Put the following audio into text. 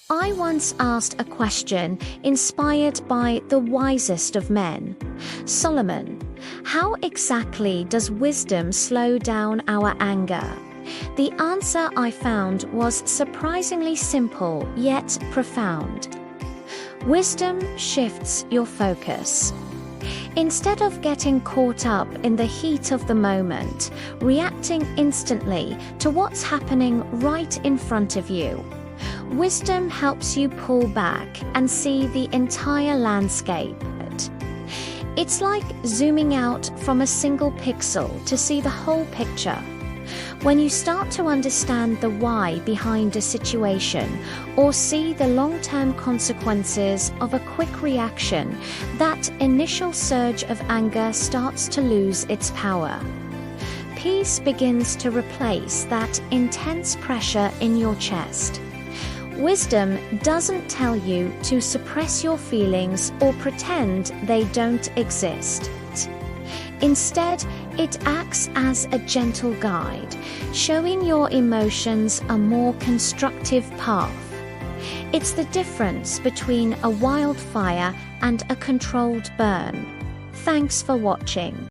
I once asked a question inspired by the wisest of men, Solomon. How exactly does wisdom slow down our anger? The answer I found was surprisingly simple yet profound. Wisdom shifts your focus. Instead of getting caught up in the heat of the moment, reacting instantly to what's happening right in front of you, wisdom helps you pull back and see the entire landscape. It's like zooming out from a single pixel to see the whole picture. When you start to understand the why behind a situation or see the long-term consequences of a quick reaction, that initial surge of anger starts to lose its power. Peace begins to replace that intense pressure in your chest. Wisdom doesn't tell you to suppress your feelings or pretend they don't exist. Instead, it acts as a gentle guide, showing your emotions a more constructive path. It's the difference between a wildfire and a controlled burn. Thanks for watching.